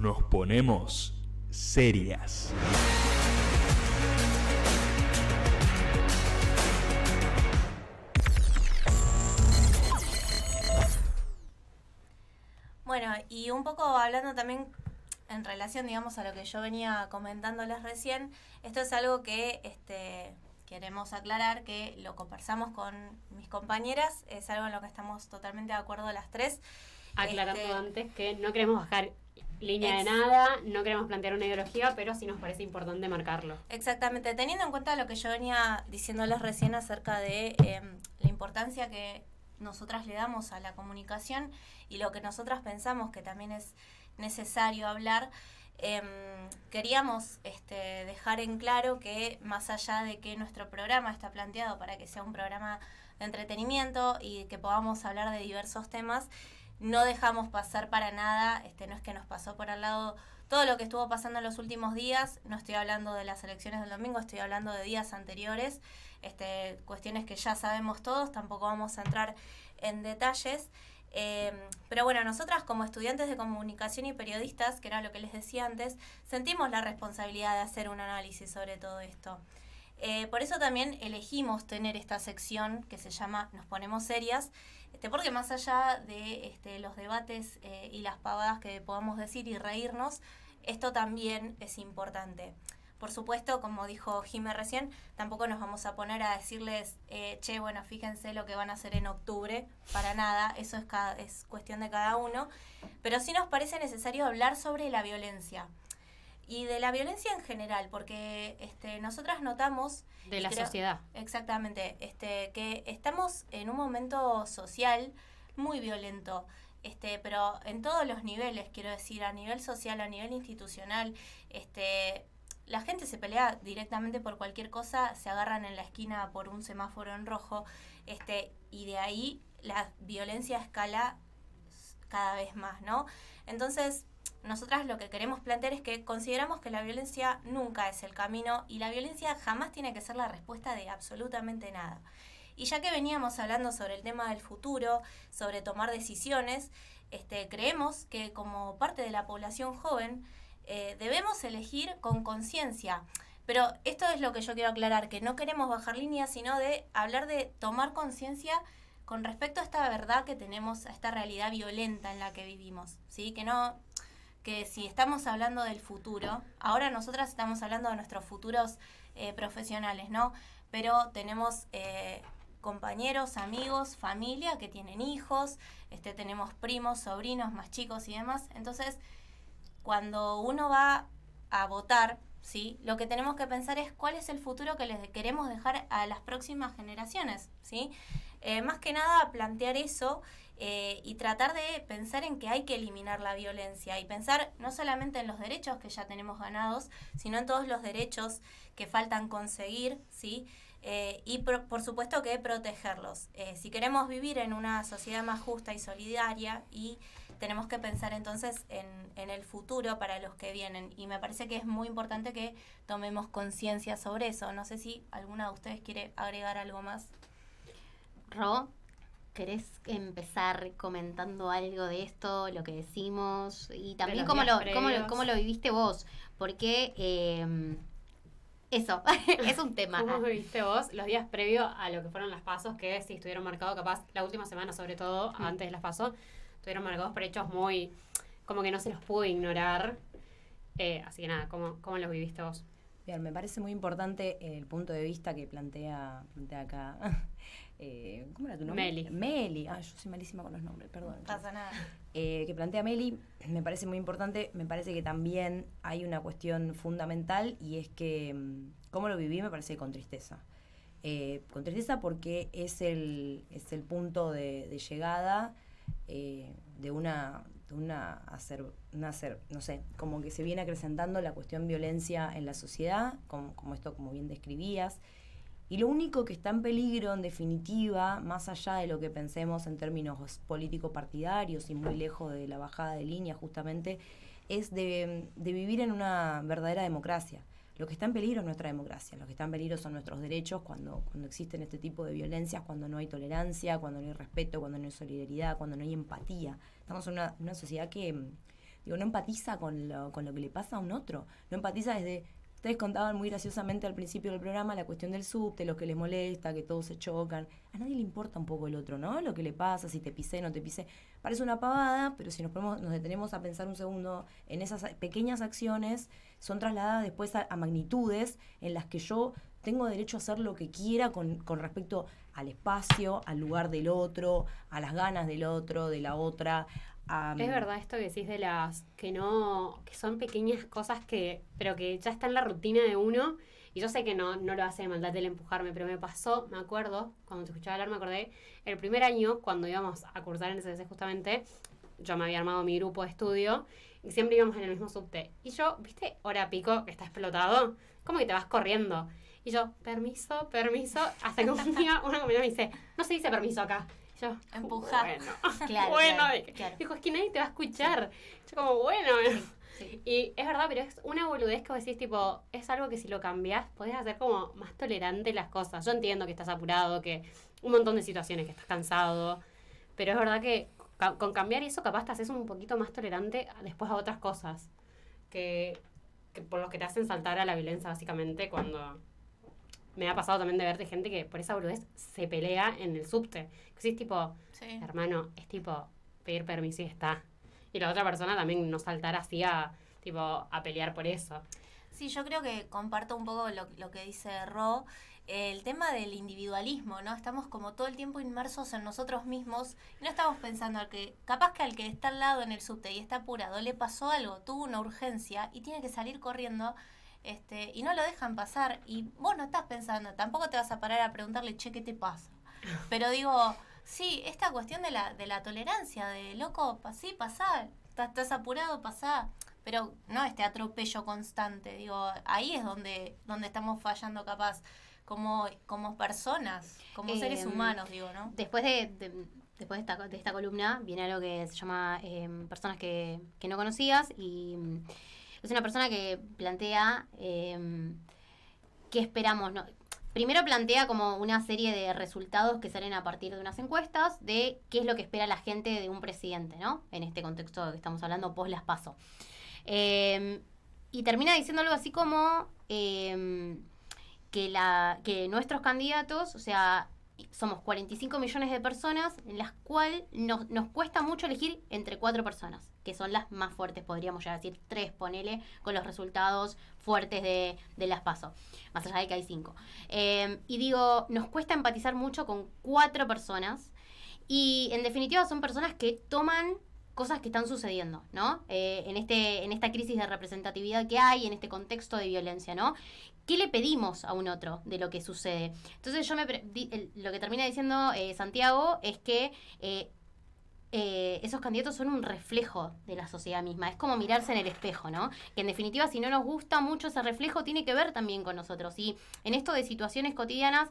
Nos ponemos serias. Bueno, y un poco hablando también en relación, digamos, a lo que yo venía comentándoles recién, esto es algo que queremos aclarar, que lo conversamos con mis compañeras, es algo en lo que estamos totalmente de acuerdo las tres. Aclarando antes que no queremos bajar línea de nada, no queremos plantear una ideología, pero sí nos parece importante marcarlo. Exactamente, teniendo en cuenta lo que yo venía diciéndoles recién acerca de la importancia que nosotras le damos a la comunicación y lo que nosotras pensamos que también es necesario hablar, queríamos dejar en claro que más allá de que nuestro programa está planteado para que sea un programa de entretenimiento y que podamos hablar de diversos temas, no dejamos pasar para nada, no es que nos pasó por al lado todo lo que estuvo pasando en los últimos días, no estoy hablando de las elecciones del domingo, estoy hablando de días anteriores, cuestiones que ya sabemos todos, tampoco vamos a entrar en detalles. Pero bueno, nosotras como estudiantes de comunicación y periodistas, que era lo que les decía antes, sentimos la responsabilidad de hacer un análisis sobre todo esto. Por eso también elegimos tener esta sección que se llama Nos ponemos serias, porque más allá de los debates y las pavadas que podamos decir y reírnos, esto también es importante. Por supuesto, como dijo Jimé recién, tampoco nos vamos a poner a decirles, bueno, fíjense lo que van a hacer en octubre, para nada, eso es cuestión de cada uno, pero sí nos parece necesario hablar sobre la violencia. Y de la violencia en general, porque nosotras notamos... De la sociedad. Exactamente, que estamos en un momento social muy violento, pero en todos los niveles, quiero decir, a nivel social, a nivel institucional, la gente se pelea directamente por cualquier cosa, se agarran en la esquina por un semáforo en rojo, y de ahí la violencia escala cada vez más, ¿no? Entonces, nosotras lo que queremos plantear es que consideramos que la violencia nunca es el camino y la violencia jamás tiene que ser la respuesta de absolutamente nada. Y ya que veníamos hablando sobre el tema del futuro, sobre tomar decisiones, creemos que como parte de la población joven debemos elegir con conciencia. Pero esto es lo que yo quiero aclarar, que no queremos bajar línea, sino de hablar de tomar conciencia con respecto a esta verdad que tenemos, a esta realidad violenta en la que vivimos, ¿sí? Que si estamos hablando del futuro, ahora nosotras estamos hablando de nuestros futuros profesionales, ¿no? Pero tenemos compañeros, amigos, familia que tienen hijos, tenemos primos, sobrinos más chicos y demás. Entonces, cuando uno va a votar, ¿sí? Lo que tenemos que pensar es cuál es el futuro que les queremos dejar a las próximas generaciones, ¿sí? Más que nada plantear eso y tratar de pensar en que hay que eliminar la violencia y pensar no solamente en los derechos que ya tenemos ganados, sino en todos los derechos que faltan conseguir, ¿sí? Y por supuesto que protegerlos. Si queremos vivir en una sociedad más justa y solidaria, y tenemos que pensar entonces en el futuro para los que vienen. Y me parece que es muy importante que tomemos conciencia sobre eso. No sé si alguna de ustedes quiere agregar algo más. Ro, ¿querés empezar comentando algo de esto, lo que decimos? Y también cómo lo viviste vos. Porque eso, es un tema. ¿Cómo viviste vos los días previos a lo que fueron las pasos, que sí estuvieron marcados, capaz, la última semana sobre todo, antes de las pasos, estuvieron marcados por hechos muy, como que no se los pudo ignorar. Así que nada, ¿cómo los viviste vos? Bien, me parece muy importante el punto de vista que plantea acá. ¿Cómo era tu nombre? Meli. Yo soy malísima con los nombres, perdón. No pasa nada. Que plantea Meli, me parece muy importante. Me parece que también hay una cuestión fundamental y es que, ¿cómo lo viví? Me parece con tristeza. Con tristeza porque es el punto de llegada de una no sé, como que se viene acrecentando la cuestión violencia en la sociedad, como esto, como bien describías, y lo único que está en peligro, en definitiva, más allá de lo que pensemos en términos político-partidarios y muy lejos de la bajada de línea justamente, es de vivir en una verdadera democracia. Lo que está en peligro es nuestra democracia, lo que está en peligro son nuestros derechos cuando existen este tipo de violencias, cuando no hay tolerancia, cuando no hay respeto, cuando no hay solidaridad, cuando no hay empatía. Estamos en una sociedad que digo, no empatiza con lo que le pasa a un otro, no empatiza desde... Ustedes contaban muy graciosamente al principio del programa la cuestión del subte, lo que les molesta, que todos se chocan. A nadie le importa un poco el otro, ¿no? Lo que le pasa, si te pisé, no te pisé. Parece una pavada, pero si nos detenemos a pensar un segundo en esas pequeñas acciones, son trasladadas después a magnitudes en las que yo tengo derecho a hacer lo que quiera con respecto al espacio, al lugar del otro, a las ganas del otro, de la otra. Es verdad esto que decís de las que son pequeñas cosas pero que ya está en la rutina de uno, y yo sé que no lo hace de maldad el empujarme, pero me acuerdo, cuando te escuchaba hablar me acordé, el primer año cuando íbamos a cursar en SCC justamente, yo me había armado mi grupo de estudio y siempre íbamos en el mismo subte, y yo, ¿viste? Hora pico que está explotado, como que te vas corriendo, y yo, permiso, hasta que un día una compañera me dice, no se dice permiso acá. Yo, empujar. Bueno, claro. Dijo, es que nadie te va a escuchar. Yo como, bueno. Sí. Y es verdad, pero es una boludez que vos decís, tipo, es algo que si lo cambiás, podés hacer como más tolerante las cosas. Yo entiendo que estás apurado, que un montón de situaciones, que estás cansado, pero es verdad que con cambiar eso capaz te haces un poquito más tolerante después a otras cosas que por los que te hacen saltar a la violencia, básicamente, cuando... Me ha pasado también de verte gente que por esa boludez se pelea en el subte. Que sí es tipo, hermano, es tipo pedir permiso y está. Y la otra persona también no saltar así a pelear por eso. Sí, yo creo que comparto un poco lo que dice Ro. El tema del individualismo, ¿no? Estamos como todo el tiempo inmersos en nosotros mismos y no estamos pensando que capaz que al que está al lado en el subte y está apurado le pasó algo, tuvo una urgencia y tiene que salir corriendo. Y no lo dejan pasar, y vos no estás pensando, tampoco te vas a parar a preguntarle, che, ¿qué te pasa? Pero digo, sí, esta cuestión de la tolerancia, de loco, sí, pasá, estás apurado, pasá, pero no este atropello constante, digo, ahí es donde estamos fallando capaz, como personas, como seres humanos, digo, ¿no? Después de esta columna viene algo que se llama personas que no conocías, y... Es una persona que plantea qué esperamos, ¿no? Primero plantea como una serie de resultados que salen a partir de unas encuestas de qué es lo que espera la gente de un presidente, ¿no? En este contexto que estamos hablando, post las PASO. Y termina diciendo algo así como que nuestros candidatos, o sea, somos 45 millones de personas en las cuales nos cuesta mucho elegir entre 4 personas, que son las más fuertes, podríamos ya decir 3, ponele, con los resultados fuertes de las PASO, más allá de que hay 5. Y digo, nos cuesta empatizar mucho con 4 personas, y en definitiva son personas que toman cosas que están sucediendo, ¿no? En esta crisis de representatividad que hay, en este contexto de violencia, ¿no? ¿Qué le pedimos a un otro de lo que sucede? Entonces lo que termina diciendo Santiago es que esos candidatos son un reflejo de la sociedad misma. Es como mirarse en el espejo, ¿no? Que en definitiva, si no nos gusta mucho ese reflejo, tiene que ver también con nosotros. Y en esto de situaciones cotidianas,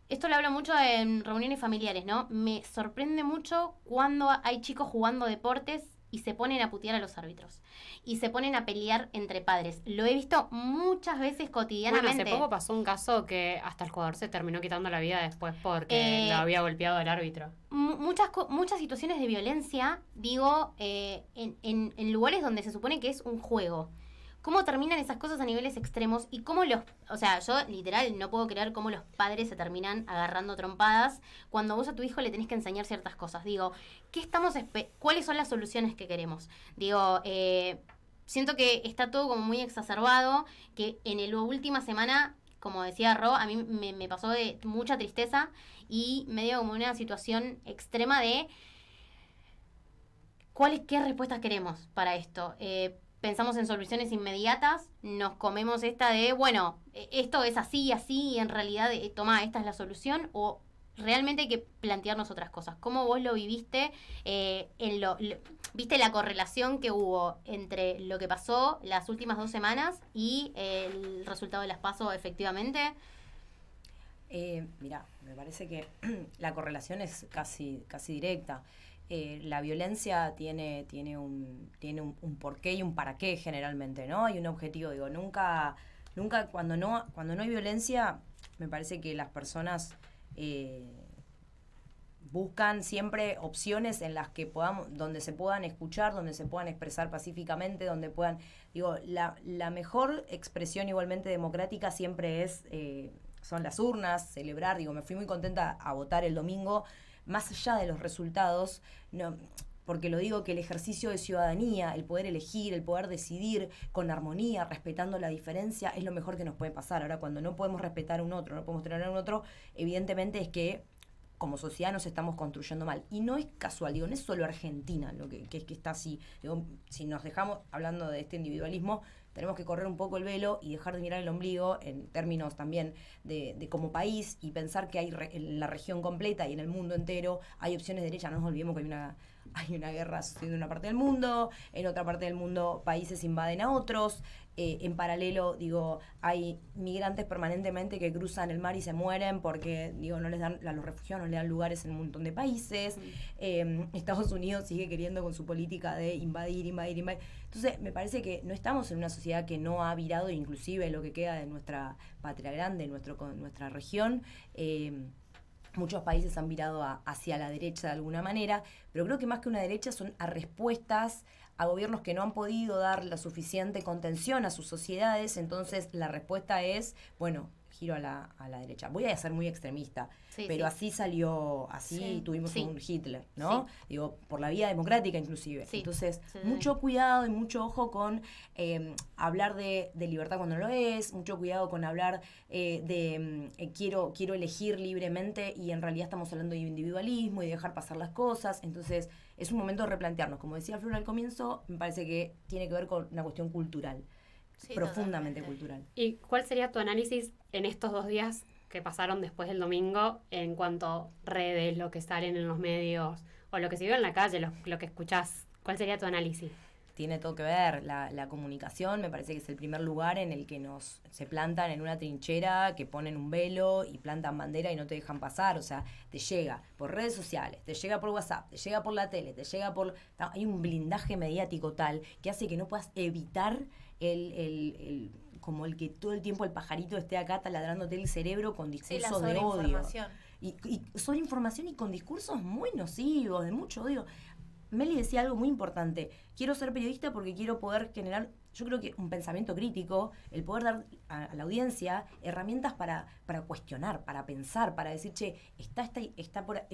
esto lo hablo mucho en reuniones familiares, ¿no? Me sorprende mucho cuando hay chicos jugando deportes y se ponen a putear a los árbitros. Y se ponen a pelear entre padres. Lo he visto muchas veces cotidianamente. Bueno, hace poco pasó un caso que hasta el jugador se terminó quitando la vida después porque lo había golpeado el árbitro. Muchas situaciones de violencia, digo, en lugares donde se supone que es un juego. ¿Cómo terminan esas cosas a niveles extremos? Y cómo yo literal no puedo creer cómo los padres se terminan agarrando trompadas cuando vos a tu hijo le tenés que enseñar ciertas cosas. Digo, ¿cuáles son las soluciones que queremos? Digo, siento que está todo como muy exacerbado, que en la última semana, como decía Ro, a mí me pasó de mucha tristeza y medio como una situación extrema de qué respuestas queremos para esto. Pensamos en soluciones inmediatas, nos comemos esta de, bueno, esto es así, y en realidad, toma, esta es la solución, o realmente hay que plantearnos otras cosas. ¿Cómo vos lo viviste? ¿Viste la correlación que hubo entre lo que pasó las últimas 2 semanas y el resultado de las PASO efectivamente? Mirá, me parece que la correlación es casi directa. La violencia tiene un porqué y un para qué generalmente, ¿no? Hay un objetivo, digo, nunca cuando no hay violencia, me parece que las personas buscan siempre opciones en las que donde se puedan escuchar, donde se puedan expresar pacíficamente, donde puedan, digo, la mejor expresión igualmente democrática siempre son las urnas, celebrar, digo, me fui muy contenta a votar el domingo, más allá de los resultados, no, porque lo digo que el ejercicio de ciudadanía, el poder elegir, el poder decidir con armonía, respetando la diferencia, es lo mejor que nos puede pasar. Ahora, cuando no podemos respetar a un otro, no podemos tener a un otro, evidentemente es que como sociedad nos estamos construyendo mal. Y no es casual, digo, no es solo Argentina lo que está así. Digo, si nos dejamos, hablando de este individualismo, tenemos que correr un poco el velo y dejar de mirar el ombligo en términos también de como país y pensar que hay en la región completa y en el mundo entero hay opciones de derecha. No nos olvidemos que hay una guerra sucediendo en una parte del mundo, en otra parte del mundo países invaden a otros, en paralelo, digo, hay migrantes permanentemente que cruzan el mar y se mueren porque, digo, no les dan, a los refugiados no les dan lugares en un montón de países. Estados Unidos sigue queriendo con su política de invadir. Entonces, me parece que no estamos en una sociedad que no ha virado, inclusive lo que queda de nuestra patria grande, nuestra región. Muchos países han virado hacia la derecha de alguna manera, pero creo que más que una derecha son a respuestas a gobiernos que no han podido dar la suficiente contención a sus sociedades. Entonces la respuesta es, bueno, giro a la derecha. Voy a ser muy extremista, pero así salió, tuvimos un Hitler, ¿no? Sí. Digo, por la vía democrática inclusive. Sí. Entonces, mucho cuidado y mucho ojo con hablar de libertad cuando no lo es, mucho cuidado con hablar quiero elegir libremente y en realidad estamos hablando de individualismo y de dejar pasar las cosas. Entonces, es un momento de replantearnos. Como decía Flor al comienzo, me parece que tiene que ver con una cuestión cultural. Sí, profundamente totalmente. Cultural. ¿Y cuál sería tu análisis en estos 2 días que pasaron después del domingo en cuanto a redes, lo que salen en los medios o lo que se vive en la calle, lo que escuchás? ¿Cuál sería tu análisis? Tiene todo que ver. La comunicación me parece que es el primer lugar en el que se plantan en una trinchera, que ponen un velo y plantan bandera y no te dejan pasar. O sea, te llega por redes sociales, te llega por WhatsApp, te llega por la tele, te llega por... Hay un blindaje mediático tal que hace que no puedas evitar como el que todo el tiempo el pajarito esté acá taladrándote el cerebro con discursos de odio. Y sobre información y con discursos muy nocivos, de mucho odio. Meli decía algo muy importante. Quiero ser periodista porque quiero poder generar, yo creo que un pensamiento crítico, el poder dar a la audiencia herramientas para cuestionar, para pensar, para decir, che, es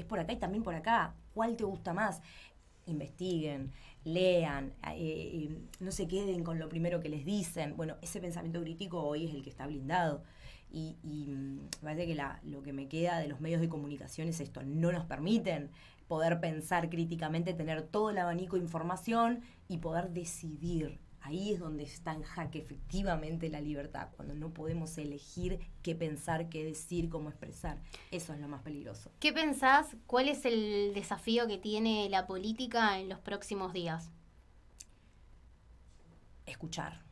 por acá y también por acá. ¿Cuál te gusta más? Investiguen, lean, no se queden con lo primero que les dicen. Bueno, ese pensamiento crítico hoy es el que está blindado. Y me parece que lo que me queda de los medios de comunicación es esto. No nos permiten poder pensar críticamente, tener todo el abanico de información y poder decidir. Ahí es donde está en jaque efectivamente la libertad, cuando no podemos elegir qué pensar, qué decir, cómo expresar. Eso es lo más peligroso. ¿Qué pensás? ¿Cuál es el desafío que tiene la política en los próximos días? Escuchar,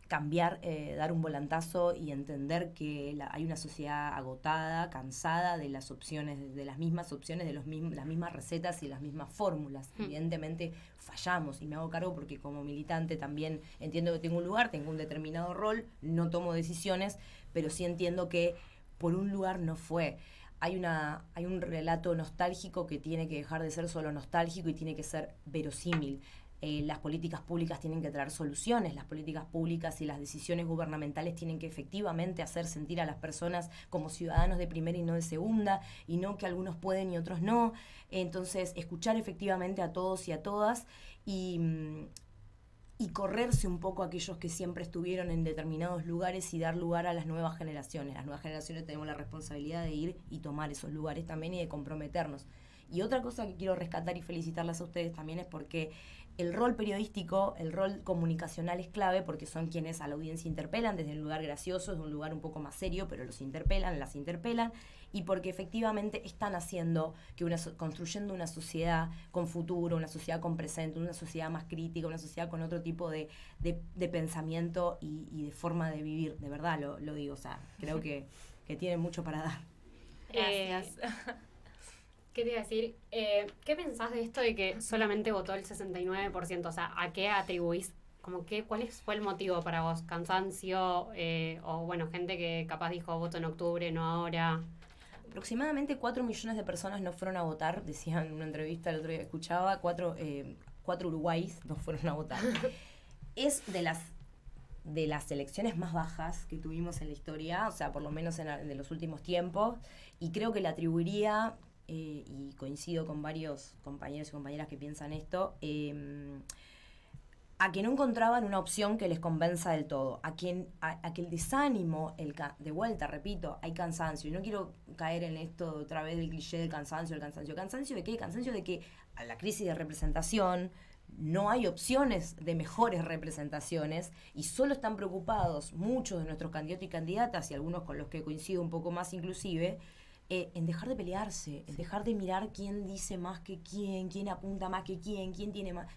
cambiar, dar un volantazo y entender que hay una sociedad agotada, cansada de las opciones, de las mismas opciones, de las mismas recetas y las mismas fórmulas. Evidentemente fallamos y me hago cargo porque como militante también entiendo que tengo un lugar, tengo un determinado rol, no tomo decisiones, pero sí entiendo que por un lugar no fue. Hay un relato nostálgico que tiene que dejar de ser solo nostálgico y tiene que ser verosímil. Las políticas públicas tienen que traer soluciones, las políticas públicas y las decisiones gubernamentales tienen que efectivamente hacer sentir a las personas como ciudadanos de primera y no de segunda, y no que algunos pueden y otros no. Entonces, escuchar efectivamente a todos y a todas y correrse un poco a aquellos que siempre estuvieron en determinados lugares y dar lugar a las nuevas generaciones. Las nuevas generaciones tenemos la responsabilidad de ir y tomar esos lugares también y de comprometernos. Y otra cosa que quiero rescatar y felicitarlas a ustedes también es porque el rol periodístico, el rol comunicacional es clave porque son quienes a la audiencia interpelan desde un lugar gracioso, desde un lugar un poco más serio, pero las interpelan, y porque efectivamente están haciendo que construyendo una sociedad con futuro, una sociedad con presente, una sociedad más crítica, una sociedad con otro tipo de pensamiento y de forma de vivir. De verdad lo digo, o sea, creo que tienen mucho para dar. Gracias. ¿Qué te iba a decir? ¿Qué pensás de esto de que solamente votó el 69%? O sea, ¿a qué atribuís? ¿Cuál fue el motivo para vos? ¿Cansancio? O bueno, gente que capaz dijo voto en octubre, no ahora. aproximadamente 4 millones de personas no fueron a votar, decía en una entrevista el otro día que escuchaba, 4 Uruguayos no fueron a votar. Es de las elecciones más bajas que tuvimos en la historia, o sea, por lo menos de los últimos tiempos, y creo que le atribuiría, y coincido con varios compañeros y compañeras que piensan esto, a que no encontraban una opción que les convenza del todo, a que el desánimo, de vuelta, repito, hay cansancio, y no quiero caer en esto otra vez del cliché del cansancio, ¿cansancio de qué? Cansancio de que a la crisis de representación no hay opciones de mejores representaciones y solo están preocupados muchos de nuestros candidatos y candidatas, y algunos con los que coincido un poco más inclusive, en dejar de pelearse, en dejar de mirar quién dice más que quién apunta más que quién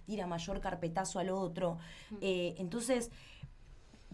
tira mayor carpetazo al otro. Entonces,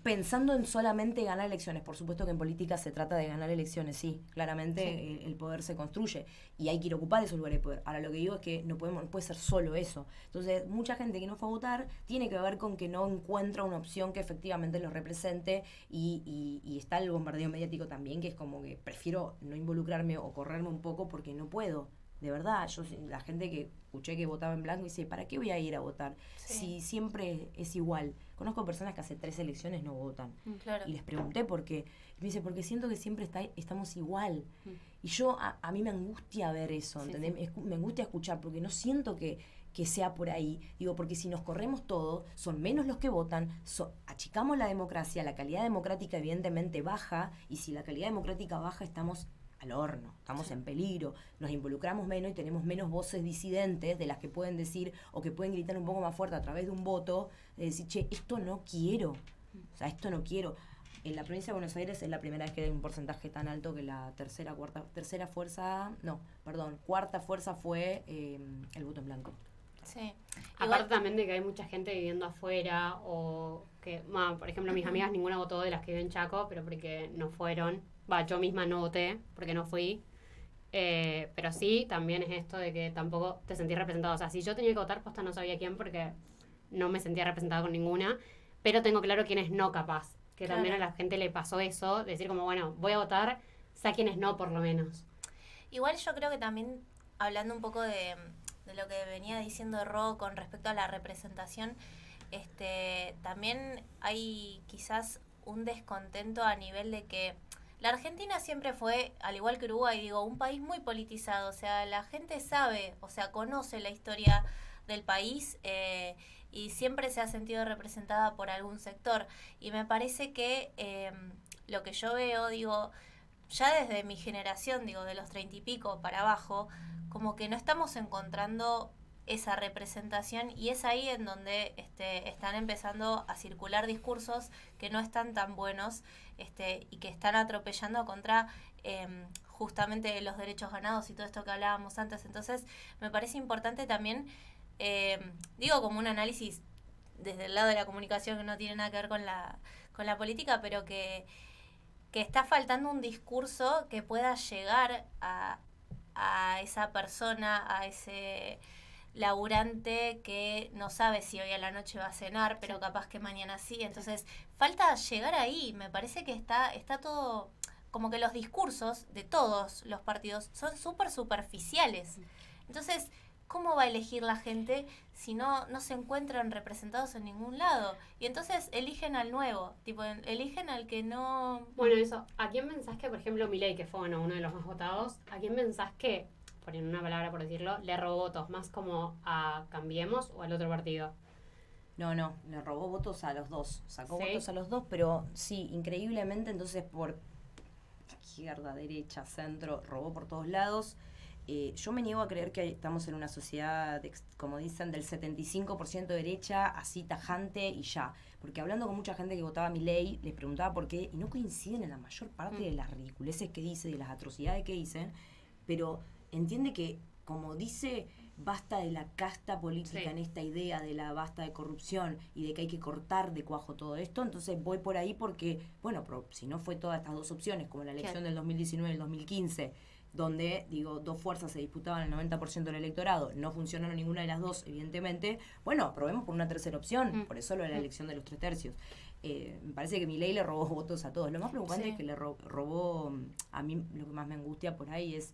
pensando en solamente ganar elecciones, por supuesto que en política se trata de ganar elecciones, sí, claramente sí. El poder se construye y hay que ir a ocupar esos lugares de poder. Ahora lo que digo es que no puede ser solo eso. Entonces, mucha gente que no fue a votar tiene que ver con que no encuentra una opción que efectivamente los represente y está el bombardeo mediático también, que es como que prefiero no involucrarme o correrme un poco porque no puedo. De verdad, la gente que escuché que votaba en blanco dice, ¿para qué voy a ir a votar? Sí. Si siempre es igual. Conozco personas que hace 3 elecciones no votan. Claro. Y les pregunté por qué. Y me dice, porque siento que siempre estamos igual. Y yo, a mí me angustia ver eso, ¿entendés? Sí. Me angustia escuchar, porque no siento que sea por ahí. Digo, porque si nos corremos todos, son menos los que votan, achicamos la democracia, la calidad democrática evidentemente baja, y si la calidad democrática baja, estamos al horno, estamos en peligro, nos involucramos menos y tenemos menos voces disidentes de las que pueden decir o que pueden gritar un poco más fuerte a través de un voto, de decir, che, esto no quiero, o sea, esto no quiero. En la provincia de Buenos Aires es la primera vez que hay un porcentaje tan alto que la cuarta fuerza fue el voto en blanco. Sí. Aparte también de que hay mucha gente viviendo afuera o que, por ejemplo, mis amigas ninguna votó de las que viven en Chaco, pero porque no fueron. Yo misma no voté porque no fui. Pero sí, también es esto de que tampoco te sentís representado. O sea, si yo tenía que votar, posta no sabía quién porque no me sentía representada con ninguna. Pero tengo claro quién es no capaz. Que claro. También a la gente le pasó eso, decir como, bueno, voy a votar, sé quién es no por lo menos. Igual yo creo que también, hablando un poco de lo que venía diciendo Ro con respecto a la representación, también hay quizás un descontento a nivel de que la Argentina siempre fue, al igual que Uruguay, un país muy politizado. O sea, la gente sabe, o sea, conoce la historia del país y siempre se ha sentido representada por algún sector. Y me parece que lo que yo veo, ya desde mi generación, de los 30 y pico para abajo, como que no estamos encontrando esa representación, y es ahí en donde están empezando a circular discursos que no están tan buenos y que están atropellando contra justamente los derechos ganados y todo esto que hablábamos antes. Entonces me parece importante también, como un análisis desde el lado de la comunicación que no tiene nada que ver con la política, pero que está faltando un discurso que pueda llegar a esa persona, a ese laburante que no sabe si hoy a la noche va a cenar, pero capaz que mañana sí. Entonces falta llegar ahí. Me parece que está todo, como que los discursos de todos los partidos son súper superficiales. Entonces, ¿cómo va a elegir la gente si no se encuentran representados en ningún lado? Y entonces eligen al nuevo, eligen al que no... Bueno, eso, ¿a quién pensás que, por ejemplo, Milei, que fue uno de los más votados, ¿a quién pensás que, por en una palabra por decirlo, le robó votos? ¿Más como a Cambiemos o al otro partido? No, le robó votos a los dos, sacó ¿Sí? votos a los dos, pero sí, increíblemente, entonces por izquierda, derecha, centro, robó por todos lados. Yo me niego a creer que estamos en una sociedad, como dicen, del 75% derecha, así tajante y ya. Porque hablando con mucha gente que votaba a Milei, les preguntaba por qué, y no coinciden en la mayor parte de las ridiculeces que dice, de las atrocidades que dicen, pero entiende que, como dice, basta de la casta política en esta idea de la basta de corrupción y de que hay que cortar de cuajo todo esto. Entonces voy por ahí porque, bueno, pero si no fue todas estas dos opciones, como la elección del 2019 y el 2015, donde, digo, dos fuerzas se disputaban el 90% del electorado, no funcionaron ninguna de las dos, evidentemente, bueno, probemos por una tercera opción, por eso lo de la elección de los 3/3. Me parece que Milei le robó votos a todos. Lo más preocupante es que le robó, a mí lo que más me angustia por ahí es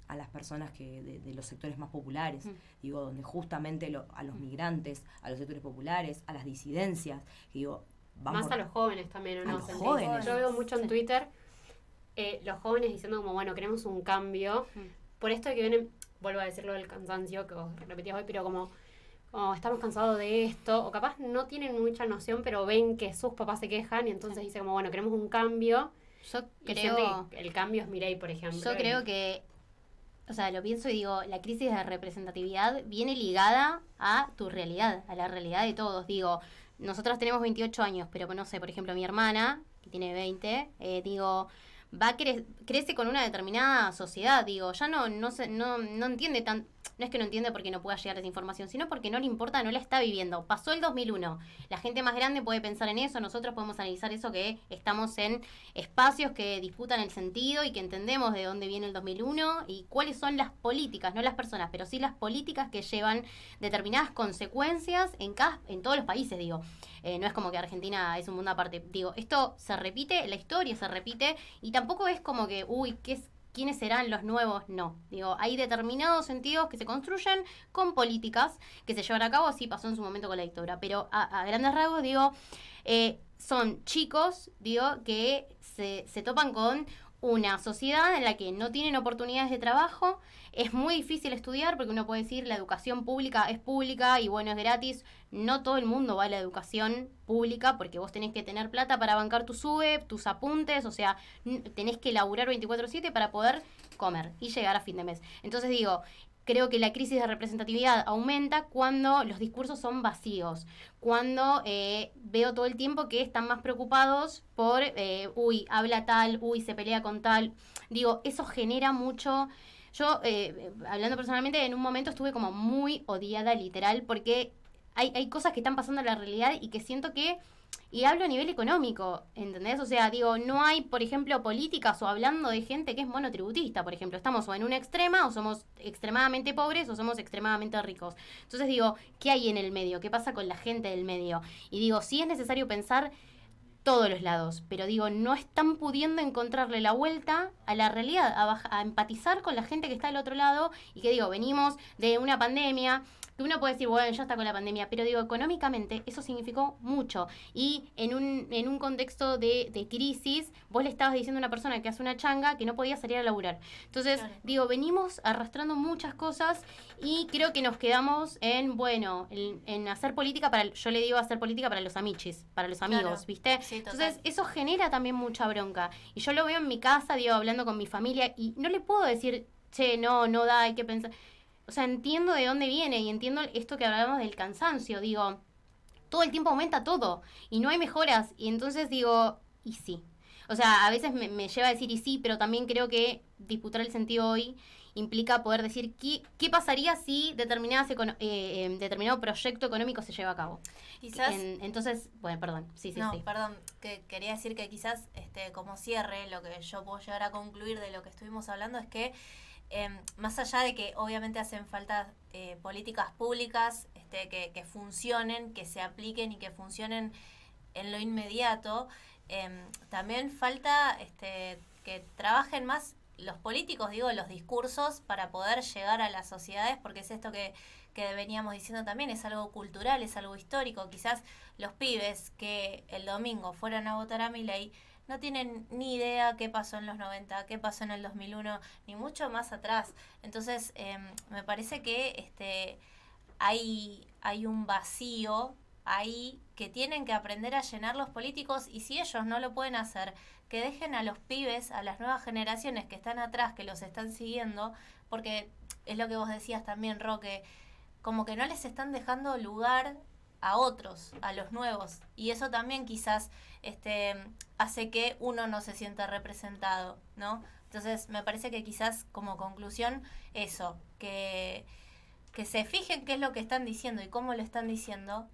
a las personas que de los sectores más populares, digo, donde justamente a los migrantes, a los sectores populares, a las disidencias, que digo, más a los jóvenes también, ¿o no? A los jóvenes. Yo veo mucho en Twitter los jóvenes diciendo como, bueno, queremos un cambio. Por esto de que vienen, vuelvo a decirlo del cansancio que vos repetías hoy, pero como estamos cansados de esto, o capaz no tienen mucha noción, pero ven que sus papás se quejan y entonces dicen como, bueno, queremos un cambio. Yo Y creo siente que el cambio es Milei, por ejemplo. Yo creo que, o sea, lo pienso y digo, la crisis de representatividad viene ligada a tu realidad, a la realidad de todos. Digo, nosotros tenemos 28 años, pero no sé, por ejemplo, mi hermana, que tiene 20, digo, crece con una determinada sociedad, digo, ya no entiende no es que no entiende porque no pueda llegar a esa información, sino porque no le importa, no la está viviendo. Pasó el 2001, la gente más grande puede pensar en eso, nosotros podemos analizar eso, que estamos en espacios que disputan el sentido y que entendemos de dónde viene el 2001 y cuáles son las políticas, no las personas, pero sí las políticas que llevan determinadas consecuencias en todos los países, digo. No es como que Argentina es un mundo aparte. Digo, esto se repite, la historia se repite, y tampoco es como que, ¿quiénes serán los nuevos? No. Digo, hay determinados sentidos que se construyen con políticas que se llevan a cabo, así pasó en su momento con la dictadura. Pero a grandes rasgos, digo, son chicos, digo, que se topan con una sociedad en la que no tienen oportunidades de trabajo, es muy difícil estudiar porque uno puede decir la educación pública es pública y bueno, es gratis. No todo el mundo va a la educación pública porque vos tenés que tener plata para bancar tu SUBE, tus apuntes, o sea, tenés que laburar 24/7 para poder comer y llegar a fin de mes. Entonces digo, creo que la crisis de representatividad aumenta cuando los discursos son vacíos, cuando veo todo el tiempo que están más preocupados por, habla tal, se pelea con tal. Digo, eso genera mucho. Yo, hablando personalmente, en un momento estuve como muy odiada, literal, porque hay cosas que están pasando en la realidad y que siento que... Y hablo a nivel económico, ¿entendés? O sea, digo, no hay, por ejemplo, políticas o hablando de gente que es monotributista, por ejemplo. Estamos o en una extrema, o somos extremadamente pobres, o somos extremadamente ricos. Entonces digo, ¿qué hay en el medio? ¿Qué pasa con la gente del medio? Y digo, sí es necesario pensar todos los lados, pero digo, no están pudiendo encontrarle la vuelta a la realidad, a empatizar con la gente que está del otro lado, y que digo, venimos de una pandemia, que uno puede decir, bueno, ya está con la pandemia, pero digo, económicamente eso significó mucho, y en un contexto de crisis, vos le estabas diciendo a una persona que hace una changa que no podía salir a laburar. Entonces, claro, digo, venimos arrastrando muchas cosas, y creo que nos quedamos en, bueno, en hacer política yo le digo hacer política para los amichis, para los amigos, claro, ¿viste? Sí, entonces, eso genera también mucha bronca. Y yo lo veo en mi casa, digo, hablando con mi familia, y no le puedo decir, che, no da, hay que pensar. O sea, entiendo de dónde viene y entiendo esto que hablábamos del cansancio. Digo, todo el tiempo aumenta todo y no hay mejoras. Y entonces digo, y sí. O sea, a veces me lleva a decir y sí, pero también creo que disputar el sentido hoy implica poder decir qué pasaría si determinado proyecto económico se lleva a cabo. Quizás... entonces, bueno, perdón. Sí. Perdón, que quería decir que quizás como cierre, lo que yo puedo llegar a concluir de lo que estuvimos hablando es que más allá de que obviamente hacen falta políticas públicas que funcionen, que se apliquen y que funcionen en lo inmediato, también falta que trabajen más los políticos, digo, los discursos para poder llegar a las sociedades, porque es esto que veníamos diciendo también, es algo cultural, es algo histórico. Quizás los pibes que el domingo fueran a votar a Milei no tienen ni idea qué pasó en los 90, qué pasó en el 2001, ni mucho más atrás. Entonces, me parece que hay un vacío ahí que tienen que aprender a llenar los políticos, y si ellos no lo pueden hacer, que dejen a los pibes, a las nuevas generaciones que están atrás, que los están siguiendo, porque es lo que vos decías también, Roque, como que no les están dejando lugar a otros, a los nuevos, y eso también quizás hace que uno no se sienta representado, ¿no? Entonces me parece que quizás como conclusión eso, que se fijen qué es lo que están diciendo y cómo lo están diciendo,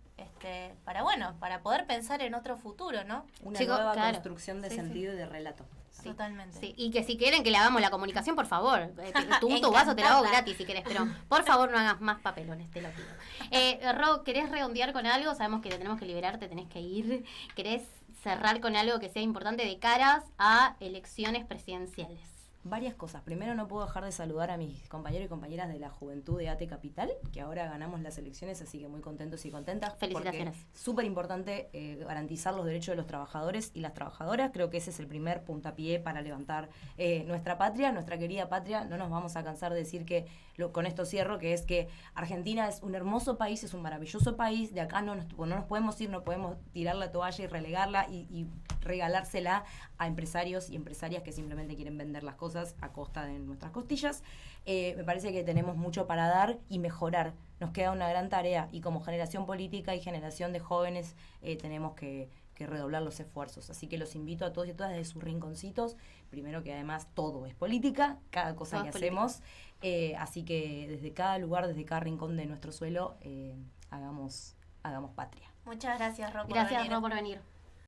para poder pensar en otro futuro, ¿no? Una nueva construcción de sentido y de relato. Sí. Totalmente. Sí, y que si quieren que le hagamos la comunicación, por favor. Tu vaso te lo hago gratis si querés, pero por favor no hagas más papelones, te lo pido. Ro, ¿querés redondear con algo? Sabemos que te tenemos que liberar, te tenés que ir. ¿Querés cerrar con algo que sea importante de caras a elecciones presidenciales? Varias cosas. Primero, no puedo dejar de saludar a mis compañeros y compañeras de la Juventud de ATE Capital, que ahora ganamos las elecciones, así que muy contentos y contentas. Felicitaciones. Súper importante garantizar los derechos de los trabajadores y las trabajadoras. Creo que ese es el primer puntapié para levantar nuestra patria, nuestra querida patria. No nos vamos a cansar de decir que, con esto cierro, que es que Argentina es un hermoso país, es un maravilloso país. De acá no nos podemos ir, no podemos tirar la toalla y relegarla y regalársela a empresarios y empresarias que simplemente quieren vender las cosas a costa de nuestras costillas. Me parece que tenemos mucho para dar y mejorar. Nos queda una gran tarea y como generación política y generación de jóvenes tenemos que redoblar los esfuerzos. Así que los invito a todos y a todas desde sus rinconcitos. Primero que además todo es política, cada cosa Todo que es política. hacemos. Así que desde cada lugar, desde cada rincón de nuestro suelo, hagamos patria. Muchas gracias, Ro, por Gracias, venir. Ro, por venir.